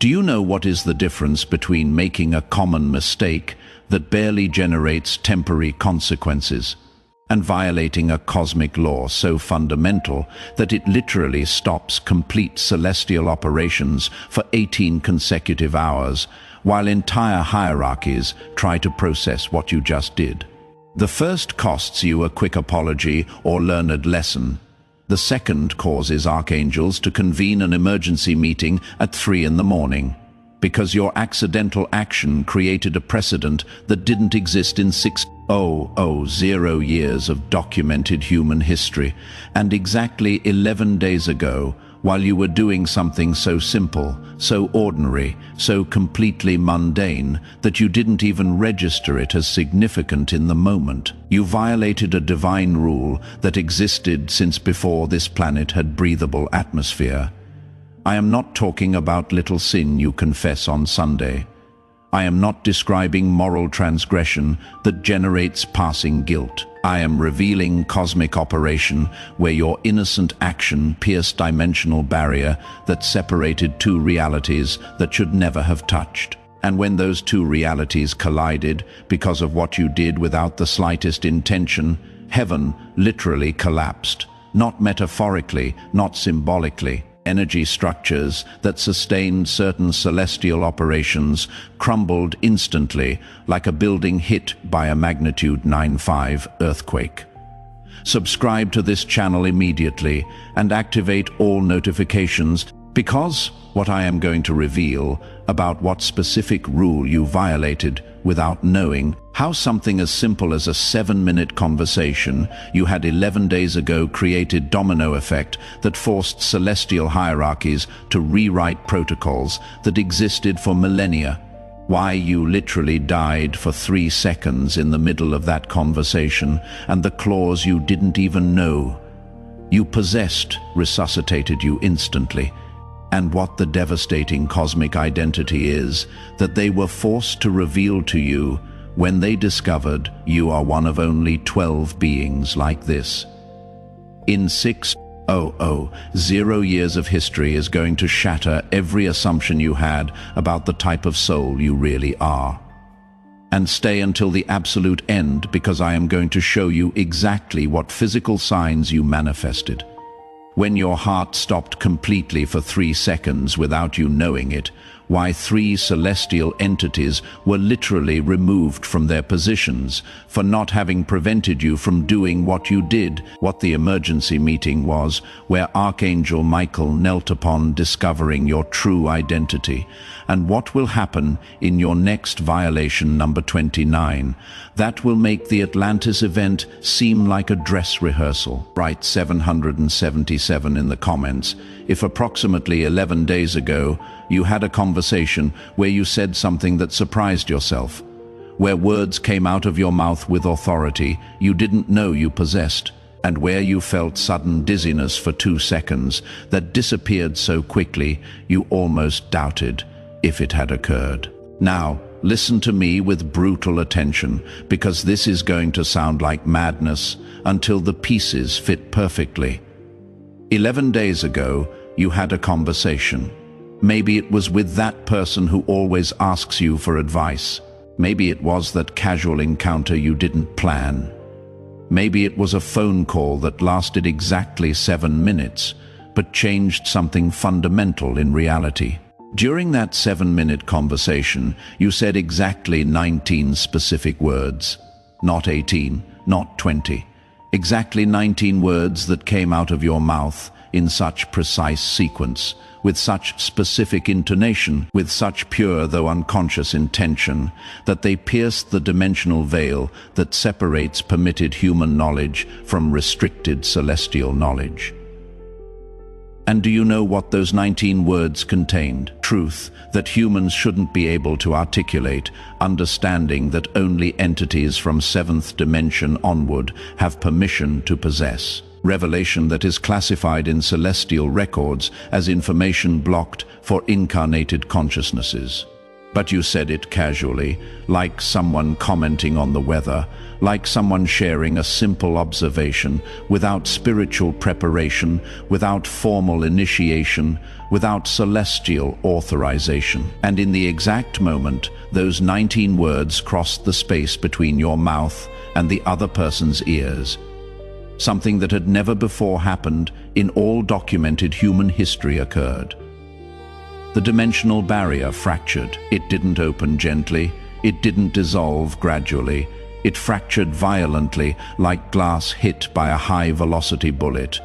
Do you know what is the difference between making a common mistake that barely generates temporary consequences and violating a cosmic law so fundamental that it literally stops complete celestial operations for 18 consecutive hours, while entire hierarchies try to process what you just did? The first costs you a quick apology or learned lesson. The second causes archangels to convene an emergency meeting at 3 in the morning, because your accidental action created a precedent that didn't exist in 6,000 years of documented human history, and exactly 11 days ago, while you were doing something so simple, so ordinary, so completely mundane, that you didn't even register it as significant in the moment, you violated a divine rule that existed since before this planet had breathable atmosphere. I am not talking about little sin you confess on Sunday. I am not describing moral transgression that generates passing guilt. I am revealing cosmic operation where your innocent action pierced dimensional barrier that separated two realities that should never have touched. And when those two realities collided because of what you did without the slightest intention, heaven literally collapsed. Not metaphorically, not symbolically. Energy structures that sustained certain celestial operations crumbled instantly like a building hit by a magnitude 9.5 earthquake. Subscribe to this channel immediately and activate all notifications, because what I am going to reveal about what specific rule you violated without knowing, how something as simple as a 7-minute conversation you had 11 days ago created domino effect that forced celestial hierarchies to rewrite protocols that existed for millennia. Why you literally died for 3 seconds in the middle of that conversation, and the clause you didn't even know you possessed resuscitated you instantly. And what the devastating cosmic identity is that they were forced to reveal to you when they discovered you are one of only 12 beings like this. In 6,000 years of history is going to shatter every assumption you had about the type of soul you really are. And stay until the absolute end, because I am going to show you exactly what physical signs you manifested. When your heart stopped completely for 3 seconds without you knowing it, why 3 celestial entities were literally removed from their positions for not having prevented you from doing what you did, what the emergency meeting was, where Archangel Michael knelt upon discovering your true identity, and what will happen in your next violation number 29. That will make the Atlantis event seem like a dress rehearsal. Write 777 in the comments if approximately 11 days ago you had a conversation where you said something that surprised yourself, where words came out of your mouth with authority you didn't know you possessed, and where you felt sudden dizziness for 2 seconds that disappeared so quickly you almost doubted if it had occurred. Now, listen to me with brutal attention, because this is going to sound like madness until the pieces fit perfectly. 11 days ago, you had a conversation. Maybe it was with that person who always asks you for advice. Maybe it was that casual encounter you didn't plan. Maybe it was a phone call that lasted exactly 7 minutes, but changed something fundamental in reality. During that 7-minute conversation, you said exactly 19 specific words. Not 18, not 20. Exactly 19 words that came out of your mouth in such precise sequence, with such specific intonation, with such pure though unconscious intention, that they pierced the dimensional veil that separates permitted human knowledge from restricted celestial knowledge. And do you know what those 19 words contained? Truth that humans shouldn't be able to articulate, understanding that only entities from 7th dimension onward have permission to possess. Revelation that is classified in celestial records as information blocked for incarnated consciousnesses. But you said it casually, like someone commenting on the weather, like someone sharing a simple observation, without spiritual preparation, without formal initiation, without celestial authorization. And in the exact moment, those 19 words crossed the space between your mouth and the other person's ears. Something that had never before happened in all documented human history occurred. The dimensional barrier fractured. It didn't open gently. It didn't dissolve gradually. It fractured violently, like glass hit by a high-velocity bullet.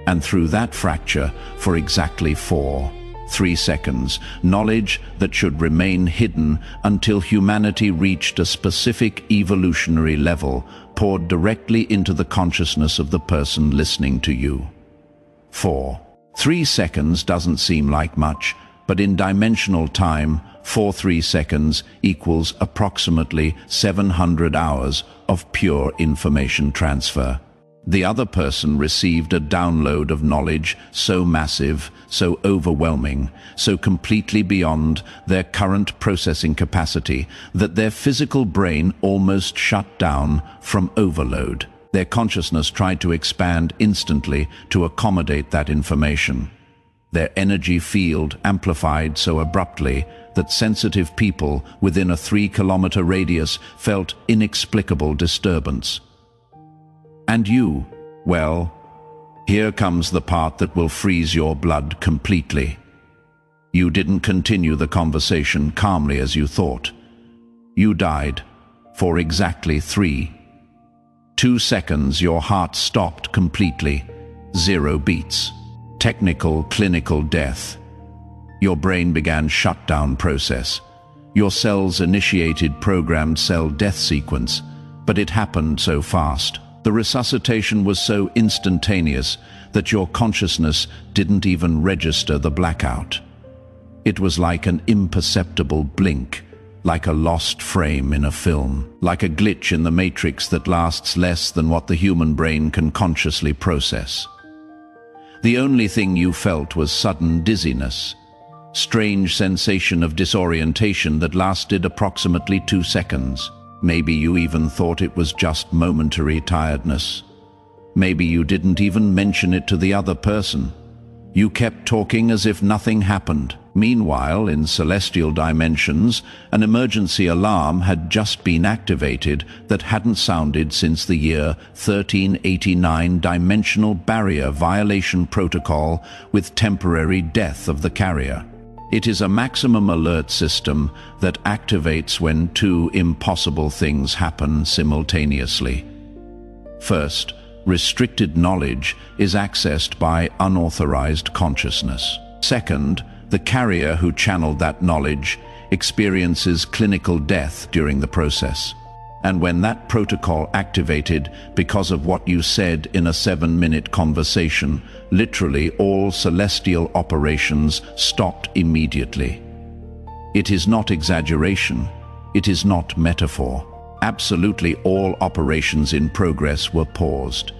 And through that fracture, for exactly 3 seconds, knowledge that should remain hidden until humanity reached a specific evolutionary level poured directly into the consciousness of the person listening to you. 3 seconds doesn't seem like much, but in dimensional time, 3 seconds equals approximately 700 hours of pure information transfer. The other person received a download of knowledge so massive, so overwhelming, so completely beyond their current processing capacity that their physical brain almost shut down from overload. Their consciousness tried to expand instantly to accommodate that information. Their energy field amplified so abruptly that sensitive people within a 3-kilometer radius felt inexplicable disturbance. And you, well, here comes the part that will freeze your blood completely. You didn't continue the conversation calmly as you thought. You died for exactly 2 seconds. Your heart stopped completely. 0 beats. Technical, clinical death. Your brain began shutdown process. Your cells initiated programmed cell death sequence, but it happened so fast. The resuscitation was so instantaneous that your consciousness didn't even register the blackout. It was like an imperceptible blink, like a lost frame in a film, like a glitch in the matrix that lasts less than what the human brain can consciously process. The only thing you felt was sudden dizziness, strange sensation of disorientation that lasted approximately 2 seconds. Maybe you even thought it was just momentary tiredness. Maybe you didn't even mention it to the other person. You kept talking as if nothing happened. Meanwhile, in celestial dimensions, an emergency alarm had just been activated that hadn't sounded since the year 1389 Dimensional Barrier Violation Protocol with temporary death of the carrier. It is a maximum alert system that activates when 2 impossible things happen simultaneously. First, restricted knowledge is accessed by unauthorized consciousness. Second, the carrier who channeled that knowledge experiences clinical death during the process. And when that protocol activated because of what you said in a 7-minute conversation, literally all celestial operations stopped immediately. It is not exaggeration. It is not metaphor. Absolutely all operations in progress were paused.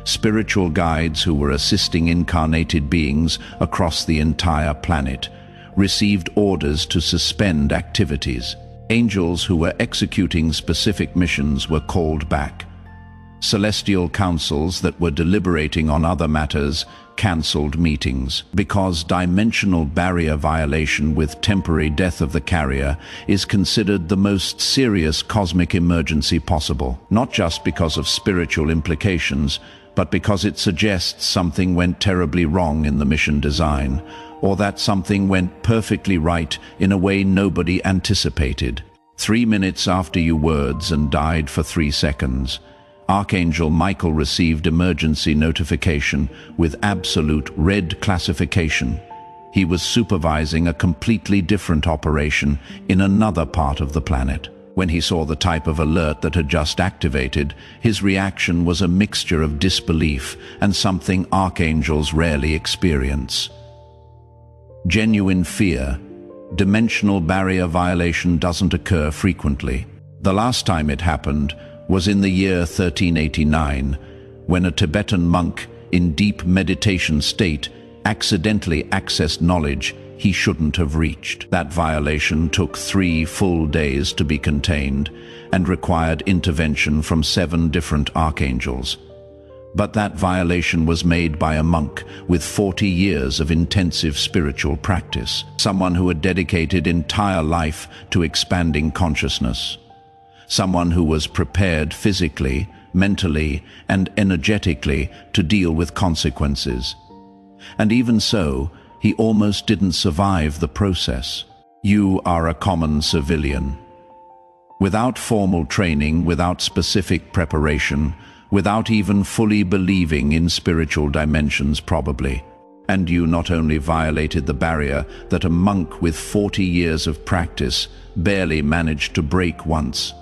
Spiritual guides who were assisting incarnated beings across the entire planet received orders to suspend activities. Angels who were executing specific missions were called back. Celestial councils that were deliberating on other matters cancelled meetings, because dimensional barrier violation with temporary death of the carrier is considered the most serious cosmic emergency possible, not just because of spiritual implications, but because it suggests something went terribly wrong in the mission design, or that something went perfectly right in a way nobody anticipated. 3 minutes after you words and died for 3 seconds, Archangel Michael received emergency notification with absolute red classification. He was supervising a completely different operation in another part of the planet. When he saw the type of alert that had just activated, his reaction was a mixture of disbelief and something archangels rarely experience. Genuine fear. Dimensional barrier violation doesn't occur frequently. The last time it happened was in the year 1389, when a Tibetan monk in deep meditation state accidentally accessed knowledge he shouldn't have reached. That violation took 3 full days to be contained and required intervention from 7 different archangels. But that violation was made by a monk with 40 years of intensive spiritual practice, someone who had dedicated entire life to expanding consciousness, someone who was prepared physically, mentally, and energetically to deal with consequences. And even so, he almost didn't survive the process. You are a common civilian. Without formal training, without specific preparation, without even fully believing in spiritual dimensions probably. And you not only violated the barrier that a monk with 40 years of practice barely managed to break once.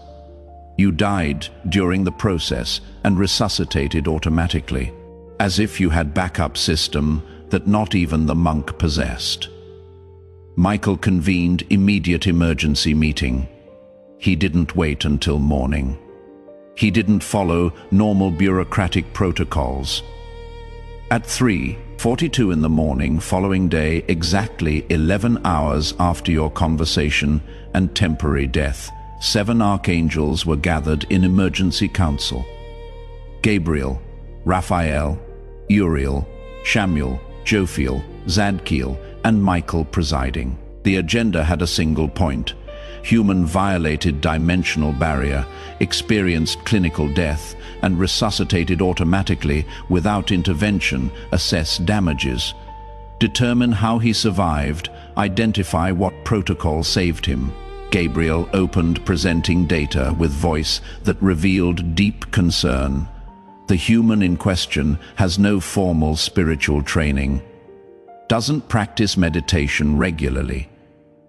You died during the process and resuscitated automatically, as if you had backup system that not even the monk possessed. Michael convened immediate emergency meeting. He didn't wait until morning. He didn't follow normal bureaucratic protocols. At 3:42 in the morning following day, exactly 11 hours after your conversation and temporary death, 7 archangels were gathered in emergency council. Gabriel, Raphael, Uriel, Shamuel, Jophiel, Zadkiel, and Michael presiding. The agenda had a single point. Human violated dimensional barrier, experienced clinical death, and resuscitated automatically without intervention, assess damages, determine how he survived, identify what protocol saved him. Gabriel opened presenting data with voice that revealed deep concern. The human in question has no formal spiritual training, doesn't practice meditation regularly,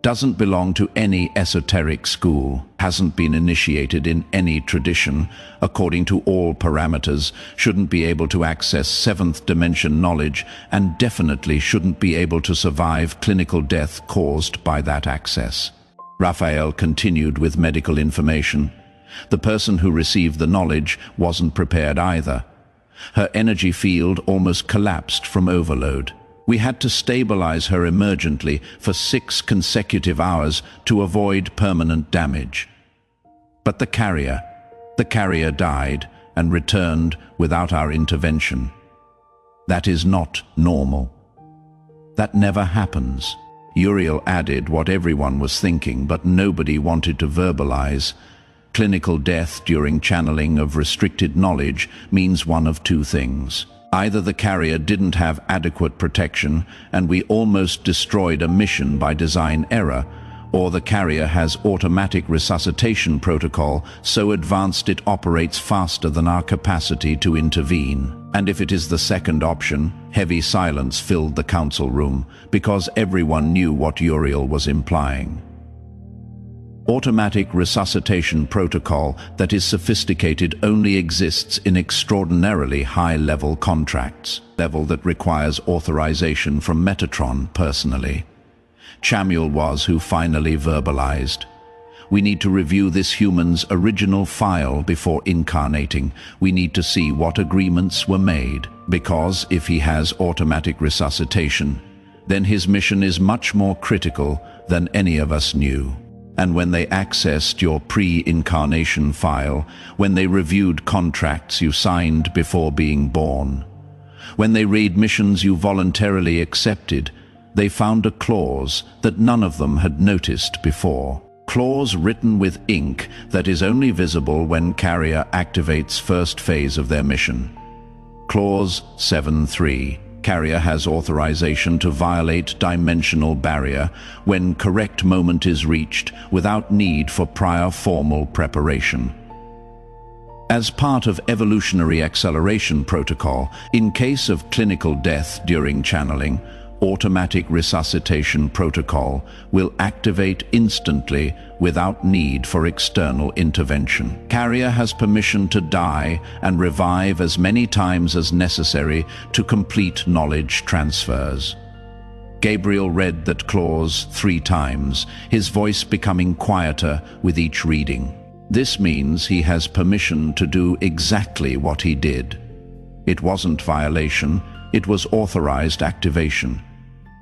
doesn't belong to any esoteric school, hasn't been initiated in any tradition, according to all parameters, shouldn't be able to access 7th dimension knowledge, and definitely shouldn't be able to survive clinical death caused by that access. Raphael continued with medical information. The person who received the knowledge wasn't prepared either. Her energy field almost collapsed from overload. We had to stabilize her emergently for 6 consecutive hours to avoid permanent damage. But the carrier died and returned without our intervention. That is not normal. That never happens. Uriel added what everyone was thinking, but nobody wanted to verbalize. Clinical death during channeling of restricted knowledge means one of 2 things. Either the carrier didn't have adequate protection and we almost destroyed a mission by design error, or the carrier has automatic resuscitation protocol so advanced it operates faster than our capacity to intervene. And if it is the second option, heavy silence filled the council room because everyone knew what Uriel was implying. Automatic resuscitation protocol that is sophisticated only exists in extraordinarily high-level contracts, level that requires authorization from Metatron personally. Shamuel was who finally verbalized. We need to review this human's original file before incarnating. We need to see what agreements were made, because if he has automatic resuscitation, then his mission is much more critical than any of us knew. And when they accessed your pre-incarnation file, when they reviewed contracts you signed before being born, when they read missions you voluntarily accepted, they found a clause that none of them had noticed before. Clause written with ink that is only visible when carrier activates first phase of their mission. Clause 7.3. Carrier has authorization to violate dimensional barrier when correct moment is reached without need for prior formal preparation. As part of evolutionary acceleration protocol, in case of clinical death during channeling, automatic resuscitation protocol will activate instantly without need for external intervention. Carrier has permission to die and revive as many times as necessary to complete knowledge transfers. Gabriel read that clause 3 times, his voice becoming quieter with each reading. This means he has permission to do exactly what he did. It wasn't violation, it was authorized activation.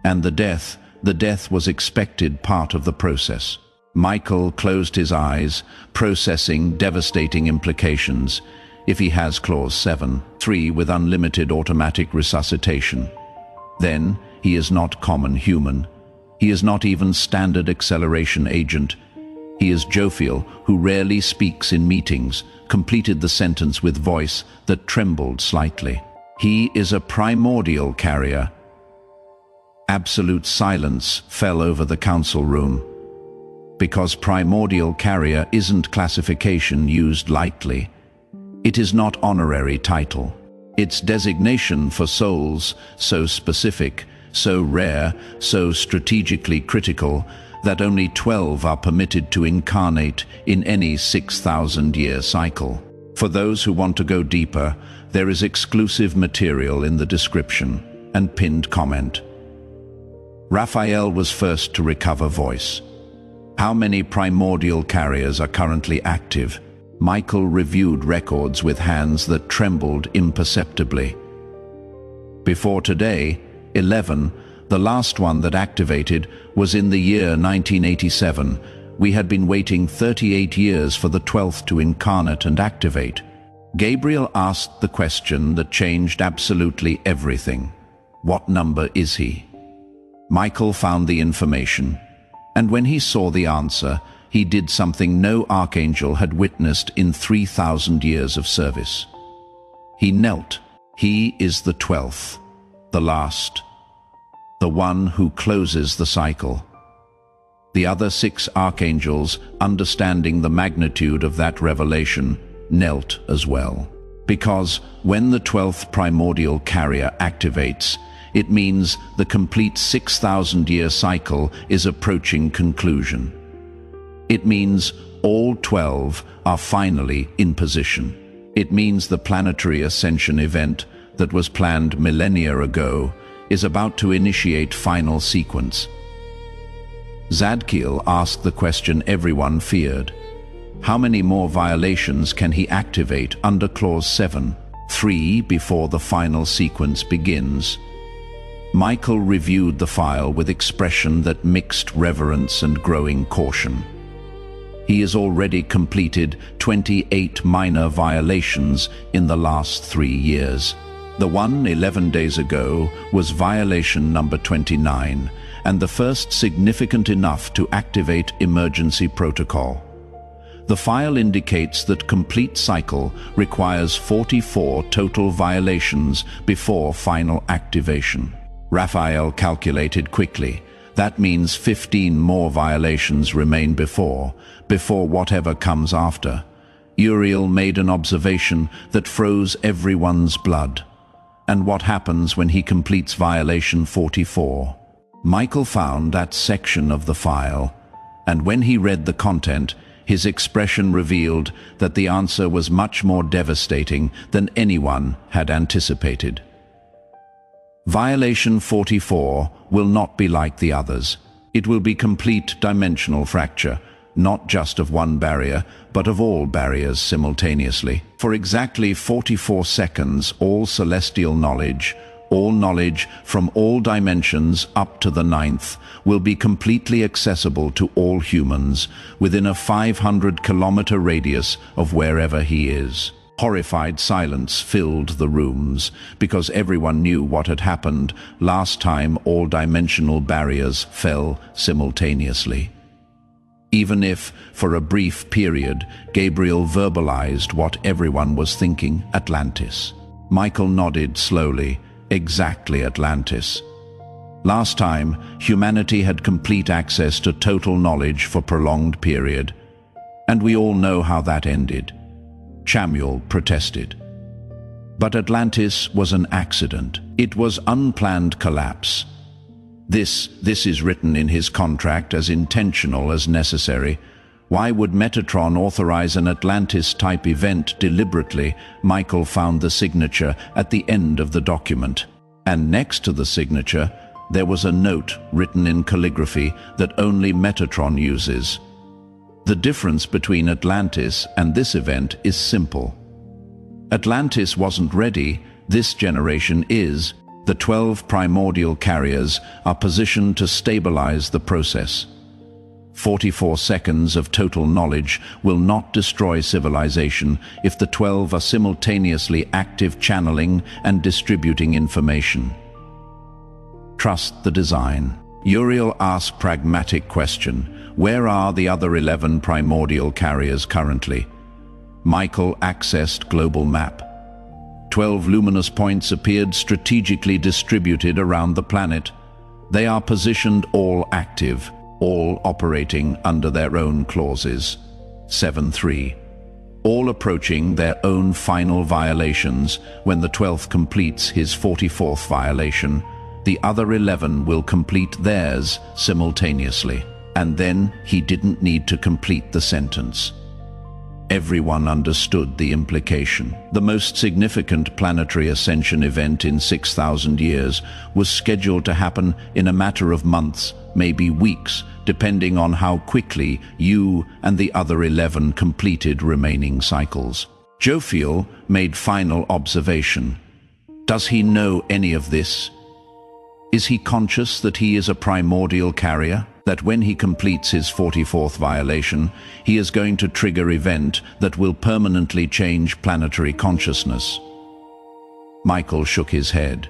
And the death The death was expected part of the process. Michael closed his eyes, processing devastating implications if he has Clause 7.3 with unlimited automatic resuscitation. Then he is not common human. He is not even standard acceleration agent. He is Jophiel, who rarely speaks in meetings, completed the sentence with voice that trembled slightly. He is a primordial carrier. Absolute silence fell over the council room. Because primordial carrier isn't classification used lightly. It is not honorary title. Its designation for souls so specific, so rare, so strategically critical, that only 12 are permitted to incarnate in any 6,000-year cycle. For those who want to go deeper, there is exclusive material in the description and pinned comment. Raphael was first to recover voice. How many primordial carriers are currently active? Michael reviewed records with hands that trembled imperceptibly. Before today, 11, the last one that activated, was in the year 1987. We had been waiting 38 years for the 12th to incarnate and activate. Gabriel asked the question that changed absolutely everything. What number is he? Michael found the information, and when he saw the answer, he did something no archangel had witnessed in 3,000 years of service. He knelt. He is the 12th, the last, the one who closes the cycle. The other 6 archangels, understanding the magnitude of that revelation, knelt as well. Because when the 12th primordial carrier activates, it means the complete 6,000-year cycle is approaching conclusion. It means all 12 are finally in position. It means the planetary ascension event that was planned millennia ago is about to initiate final sequence. Zadkiel asked the question everyone feared. How many more violations can he activate under Clause 7.3 before the final sequence begins? Michael reviewed the file with expression that mixed reverence and growing caution. He has already completed 28 minor violations in the last 3 years. The one 11 days ago was violation number 29, and the first significant enough to activate emergency protocol. The file indicates that complete cycle requires 44 total violations before final activation. Raphael calculated quickly. That means 15 more violations remain before whatever comes after. Uriel made an observation that froze everyone's blood. And what happens when he completes violation 44? Michael found that section of the file, and when he read the content, his expression revealed that the answer was much more devastating than anyone had anticipated. Violation 44 will not be like the others. It will be complete dimensional fracture, not just of one barrier, but of all barriers simultaneously. For exactly 44 seconds, all celestial knowledge, all knowledge from all dimensions up to the 9th, will be completely accessible to all humans within a 500-kilometer radius of wherever he is. Horrified silence filled the rooms, because everyone knew what had happened last time all dimensional barriers fell simultaneously. Even if, for a brief period, Gabriel verbalized what everyone was thinking, Atlantis. Michael nodded slowly. Exactly Atlantis. Last time, humanity had complete access to total knowledge for prolonged period. And we all know how that ended. Chamuel protested. But Atlantis was an accident. It was unplanned collapse. This is written in his contract as intentional as necessary. Why would Metatron authorize an Atlantis-type event deliberately? Michael found the signature at the end of the document. And next to the signature, there was a note written in calligraphy that only Metatron uses. The difference between Atlantis and this event is simple. Atlantis wasn't ready. This generation is. The 12 primordial carriers are positioned to stabilize the process. 44 seconds of total knowledge will not destroy civilization if the 12 are simultaneously active, channeling and distributing information. Trust the design. Uriel asked pragmatic question: where are the other 11 primordial carriers currently? Michael accessed global map. 12 luminous points appeared strategically distributed around the planet. They are positioned all active, all operating under their own clauses. 7-3. All approaching their own final violations. When the 12th completes his 44th violation, the other 11 will complete theirs simultaneously. And then he didn't need to complete the sentence. Everyone understood the implication. The most significant planetary ascension event in 6,000 years was scheduled to happen in a matter of months, maybe weeks, depending on how quickly you and the other 11 completed remaining cycles. Jophiel made final observation. Does he know any of this? Is he conscious that he is a primordial carrier? That when he completes his 44th violation, he is going to trigger an event that will permanently change planetary consciousness? Michael shook his head.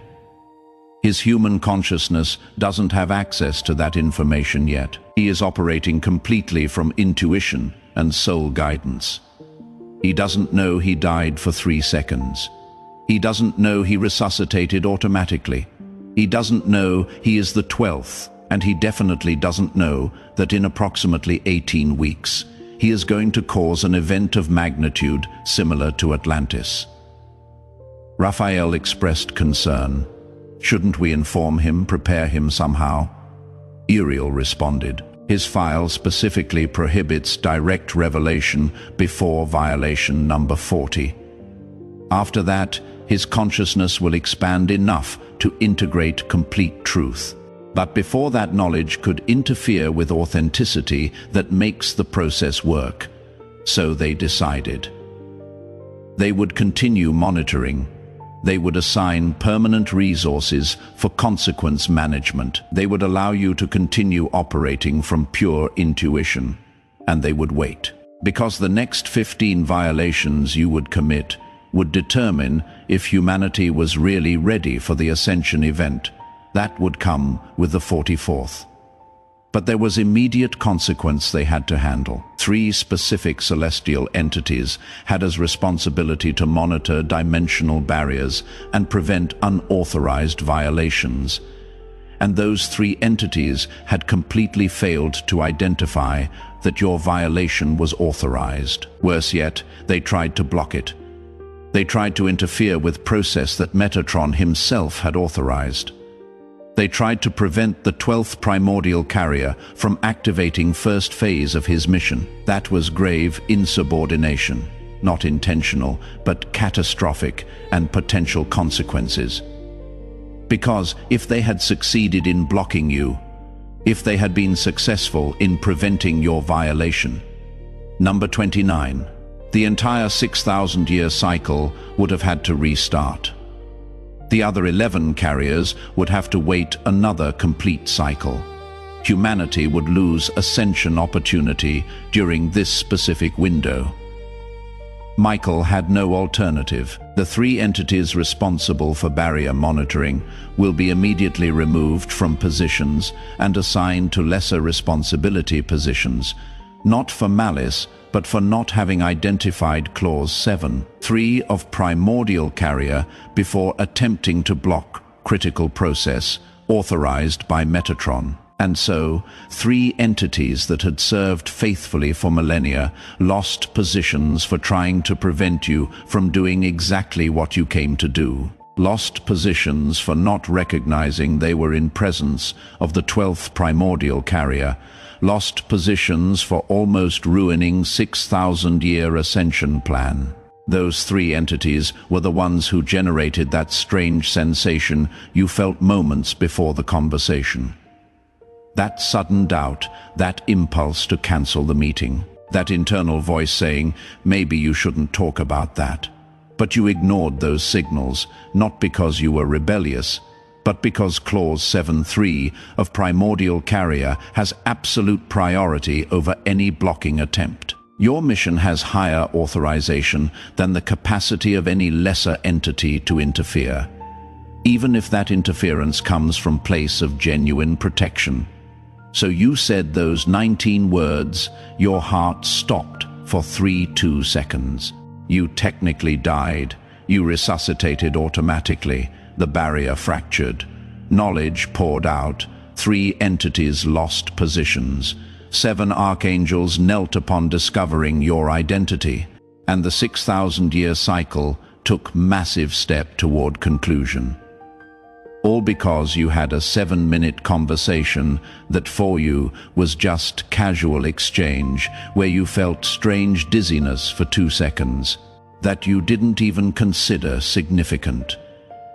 His human consciousness doesn't have access to that information yet. He is operating completely from intuition and soul guidance. He doesn't know he died for 3 seconds. He doesn't know he resuscitated automatically. He doesn't know he is the 12th. And he definitely doesn't know that in approximately 18 weeks, he is going to cause an event of magnitude similar to Atlantis. Raphael expressed concern. Shouldn't we inform him, prepare him somehow? Uriel responded. His file specifically prohibits direct revelation before violation number 40. After that, his consciousness will expand enough to integrate complete truth. But before that knowledge could interfere with authenticity that makes the process work. So they decided. They would continue monitoring. They would assign permanent resources for consequence management. They would allow you to continue operating from pure intuition. And they would wait. Because the next 15 violations you would commit would determine if humanity was really ready for the ascension event. That would come with the 44th. But there was immediate consequence they had to handle. 3 specific celestial entities had as responsibility to monitor dimensional barriers and prevent unauthorized violations. And those 3 entities had completely failed to identify that your violation was authorized. Worse yet, they tried to block it. They tried to interfere with process that Metatron himself had authorized. They tried to prevent the 12th primordial carrier from activating first phase of his mission. That was grave insubordination, not intentional, but catastrophic and potential consequences. Because if they had succeeded in blocking you, if they had been successful in preventing your violation, number 29, the entire 6,000-year cycle would have had to restart. The other 11 carriers would have to wait another complete cycle. Humanity would lose ascension opportunity during this specific window. Michael had no alternative. The 3 entities responsible for barrier monitoring will be immediately removed from positions and assigned to lesser responsibility positions, not for malice, but for not having identified Clause 7, 3 of primordial carrier before attempting to block critical process authorized by Metatron. And so, 3 entities that had served faithfully for millennia lost positions for trying to prevent you from doing exactly what you came to do. Lost positions for not recognizing they were in presence of the 12th primordial carrier, lost positions for almost ruining 6,000-year ascension plan. Those 3 entities were the ones who generated that strange sensation you felt moments before the conversation. That sudden doubt, that impulse to cancel the meeting, that internal voice saying, maybe you shouldn't talk about that. But you ignored those signals, not because you were rebellious, but because Clause 7.3 of Primordial Carrier has absolute priority over any blocking attempt. Your mission has higher authorization than the capacity of any lesser entity to interfere, even if that interference comes from a place of genuine protection. So you said those 19 words, your heart stopped for 3 seconds. You technically died. You resuscitated automatically. The barrier fractured. Knowledge poured out. 3 entities lost positions. 7 archangels knelt upon discovering your identity. And the 6,000-year cycle took massive step toward conclusion. All because you had a 7-minute conversation that for you was just casual exchange, where you felt strange dizziness for 2 seconds, that you didn't even consider significant.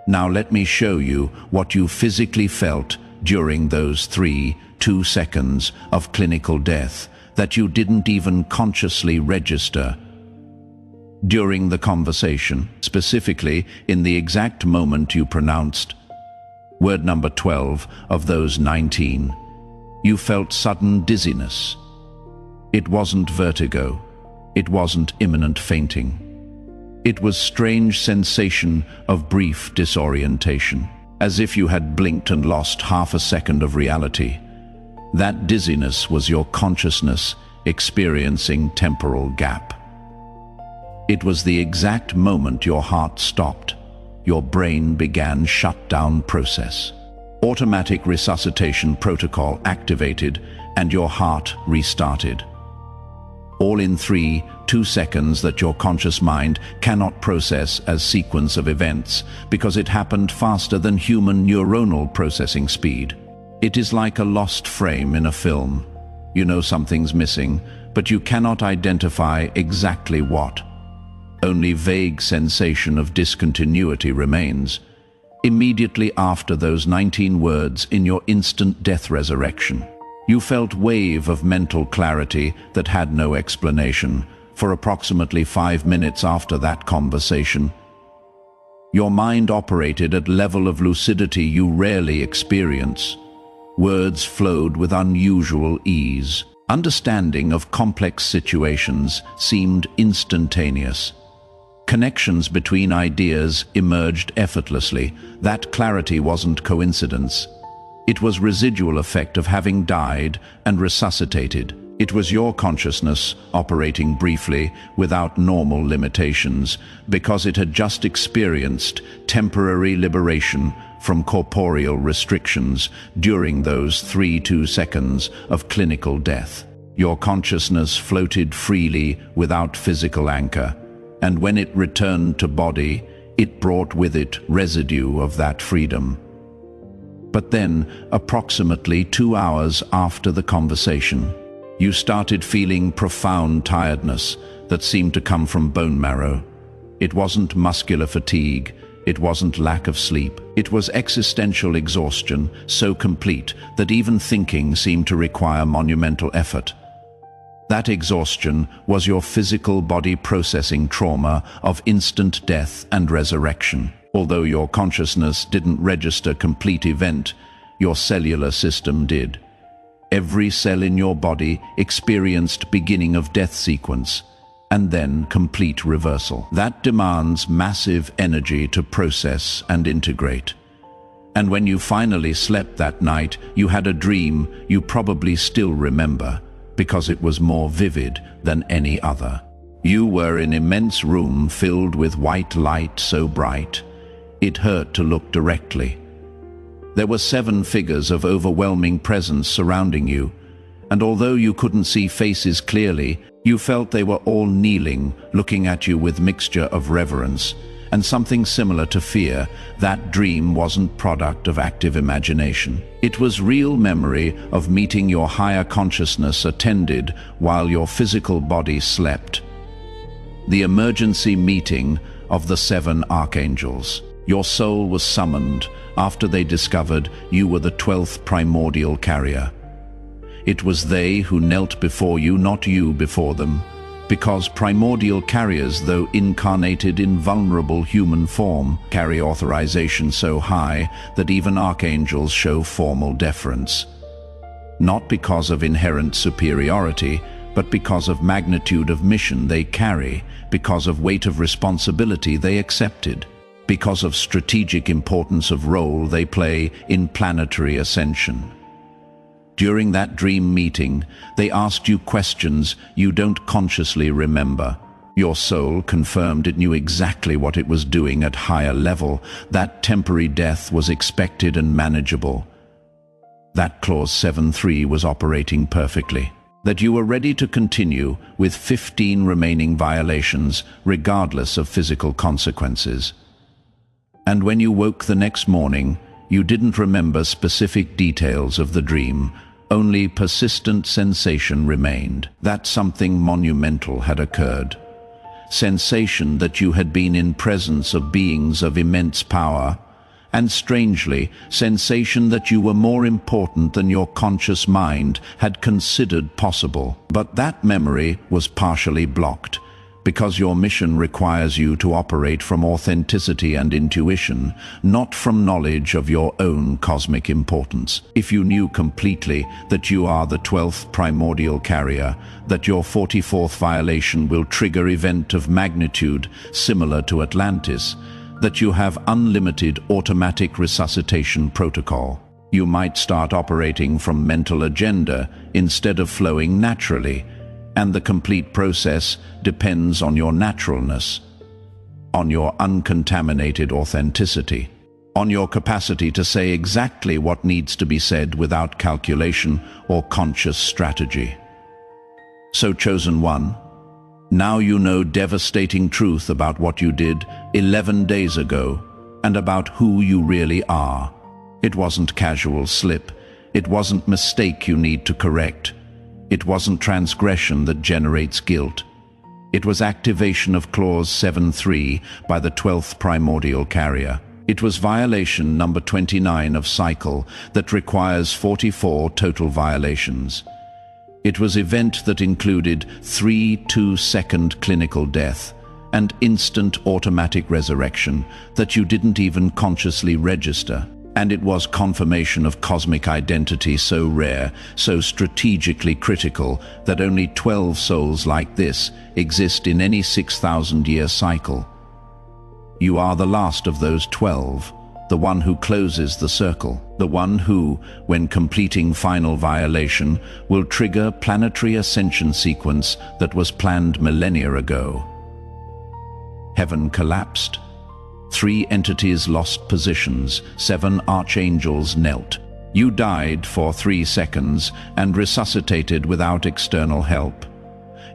Now let me show you what you physically felt during those 2 seconds of clinical death that you didn't even consciously register. During the conversation, specifically in the exact moment you pronounced word number 12 of those 19, you felt sudden dizziness. It wasn't vertigo. It wasn't imminent fainting. It was strange sensation of brief disorientation, as if you had blinked and lost half a second of reality. That dizziness was your consciousness experiencing temporal gap. It was the exact moment your heart stopped. Your brain began shutdown process. Automatic resuscitation protocol activated and your heart restarted. All in 2 seconds that your conscious mind cannot process as sequence of events because it happened faster than human neuronal processing speed. It is like a lost frame in a film. You know something's missing, but you cannot identify exactly what. Only vague sensation of discontinuity remains. Immediately after those 19 words in your instant death resurrection, you felt wave of mental clarity that had no explanation for approximately 5 minutes after that conversation. Your mind operated at level of lucidity you rarely experience. Words flowed with unusual ease. Understanding of complex situations seemed instantaneous. Connections between ideas emerged effortlessly. That clarity wasn't coincidence. It was residual effect of having died and resuscitated. It was your consciousness operating briefly without normal limitations because it had just experienced temporary liberation from corporeal restrictions during those 2 seconds of clinical death. Your consciousness floated freely without physical anchor, and when it returned to body, it brought with it residue of that freedom. But then, approximately 2 hours after the conversation, you started feeling profound tiredness that seemed to come from bone marrow. It wasn't muscular fatigue. It wasn't lack of sleep. It was existential exhaustion so complete that even thinking seemed to require monumental effort. That exhaustion was your physical body processing trauma of instant death and resurrection. Although your consciousness didn't register complete event, your cellular system did. Every cell in your body experienced beginning of death sequence, and then complete reversal. That demands massive energy to process and integrate. And when you finally slept that night, you had a dream you probably still remember, because it was more vivid than any other. You were in an immense room filled with white light so bright, it hurt to look directly. There were 7 figures of overwhelming presence surrounding you, and although you couldn't see faces clearly, you felt they were all kneeling, looking at you with mixture of reverence and something similar to fear. That dream wasn't product of active imagination. It was real memory of meeting your higher consciousness attended while your physical body slept. The emergency meeting of the 7 archangels. Your soul was summoned after they discovered you were the 12th primordial carrier. It was they who knelt before you, not you before them. because primordial carriers, though incarnated in vulnerable human form, carry authorization so high that even archangels show formal deference. Not because of inherent superiority, but because of magnitude of mission they carry, because of weight of responsibility they accepted, because of strategic importance of role they play in planetary ascension. During that dream meeting, they asked you questions you don't consciously remember. Your soul confirmed it knew exactly what it was doing at higher level, that temporary death was expected and manageable, that Clause 7.3 was operating perfectly, that you were ready to continue with 15 remaining violations regardless of physical consequences. And when you woke the next morning, you didn't remember specific details of the dream. Only persistent sensation remained that something monumental had occurred. Sensation that you had been in presence of beings of immense power, and strangely, sensation that you were more important than your conscious mind had considered possible. But that memory was partially blocked, because your mission requires you to operate from authenticity and intuition, not from knowledge of your own cosmic importance. If you knew completely that you are the 12th primordial carrier, that your 44th violation will trigger event of magnitude similar to Atlantis, that you have unlimited automatic resuscitation protocol, you might start operating from mental agenda instead of flowing naturally, and the complete process depends on your naturalness, on your uncontaminated authenticity, on your capacity to say exactly what needs to be said without calculation or conscious strategy. So, Chosen One, now you know devastating truth about what you did 11 days ago and about who you really are. It wasn't casual slip. It wasn't mistake you need to correct. It wasn't transgression that generates guilt. It was activation of Clause 7.3 by the 12th primordial carrier. It was violation number 29 of cycle that requires 44 total violations. It was event that included 3 2-second clinical death and instant automatic resurrection that you didn't even consciously register. And it was confirmation of cosmic identity so rare, so strategically critical, that only 12 souls like this exist in any 6,000-year cycle. You are the last of those 12, the one who closes the circle, the one who, when completing final violation, will trigger planetary ascension sequence that was planned millennia ago. Heaven collapsed. 3 entities lost positions, 7 archangels knelt. You died for 3 seconds and resuscitated without external help.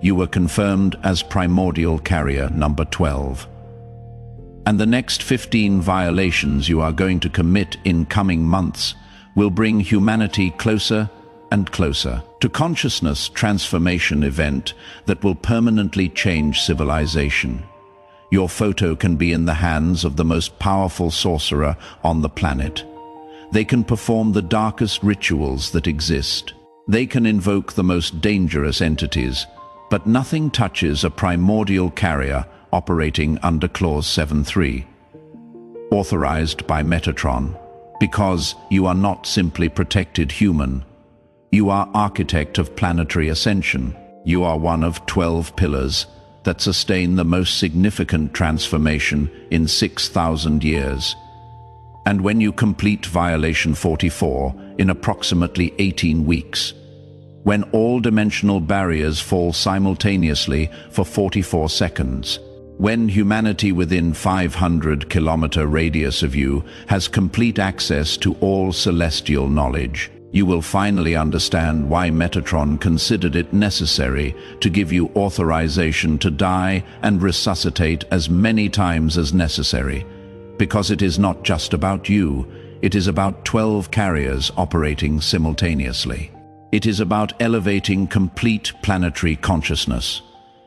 You were confirmed as primordial carrier number 12. And the next 15 violations you are going to commit in coming months will bring humanity closer and closer to consciousness transformation event that will permanently change civilization. Your photo can be in the hands of the most powerful sorcerer on the planet. They can perform the darkest rituals that exist. They can invoke the most dangerous entities, but nothing touches a primordial carrier operating under Clause 7.3. Authorized by Metatron, because you are not simply protected human. You are architect of planetary ascension. You are one of 12 pillars that sustain the most significant transformation in 6,000 years. And when you complete violation 44 in approximately 18 weeks, when all dimensional barriers fall simultaneously for 44 seconds, when humanity within 500-kilometer radius of you has complete access to all celestial knowledge, you will finally understand why Metatron considered it necessary to give you authorization to die and resuscitate as many times as necessary. Because it is not just about you, it is about 12 carriers operating simultaneously. It is about elevating complete planetary consciousness.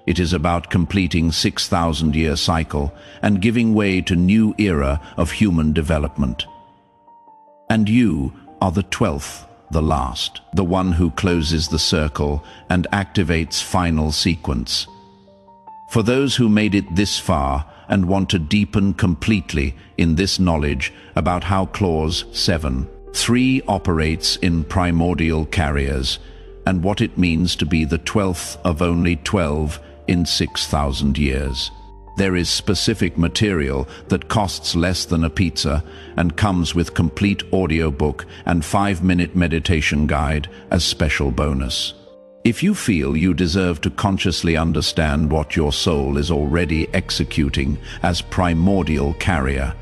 It is about completing 6,000-year cycle and giving way to new era of human development. And you are the 12th. The last, the one who closes the circle and activates final sequence. For those who made it this far and want to deepen completely in this knowledge about how Clause 7.3 operates in primordial carriers and what it means to be the 12th of only 12 in 6,000 years. There is specific material that costs less than a pizza and comes with complete audiobook and 5-minute meditation guide as special bonus. If you feel you deserve to consciously understand what your soul is already executing as primordial carrier,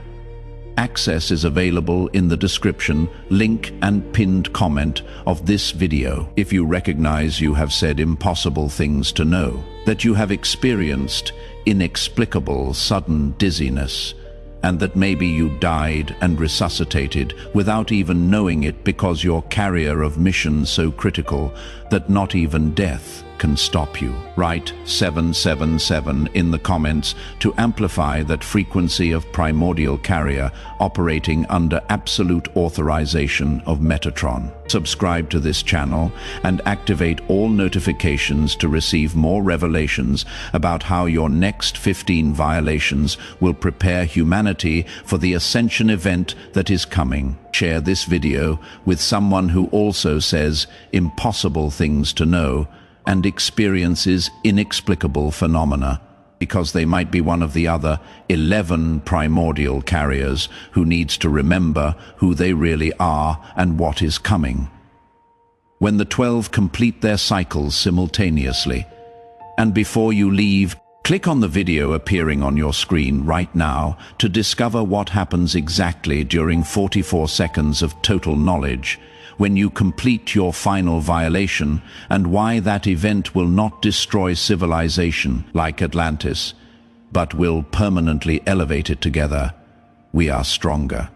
access is available in the description, link and pinned comment of this video. If you recognize you have said impossible things to know, that you have experienced inexplicable sudden dizziness, and that maybe you died and resuscitated without even knowing it because you're carrier of mission so critical that not even death can stop you. Write 777 in the comments to amplify that frequency of primordial carrier operating under absolute authorization of Metatron. Subscribe to this channel and activate all notifications to receive more revelations about how your next 15 violations will prepare humanity for the ascension event that is coming. Share this video with someone who also says impossible things to know and experiences inexplicable phenomena, because they might be one of the other 11 primordial carriers who needs to remember who they really are and what is coming. When the 12 complete their cycles simultaneously, and before you leave, click on the video appearing on your screen right now to discover what happens exactly during 44 seconds of total knowledge when you complete your final violation, and why that event will not destroy civilization like Atlantis, but will permanently elevate it together. We are stronger.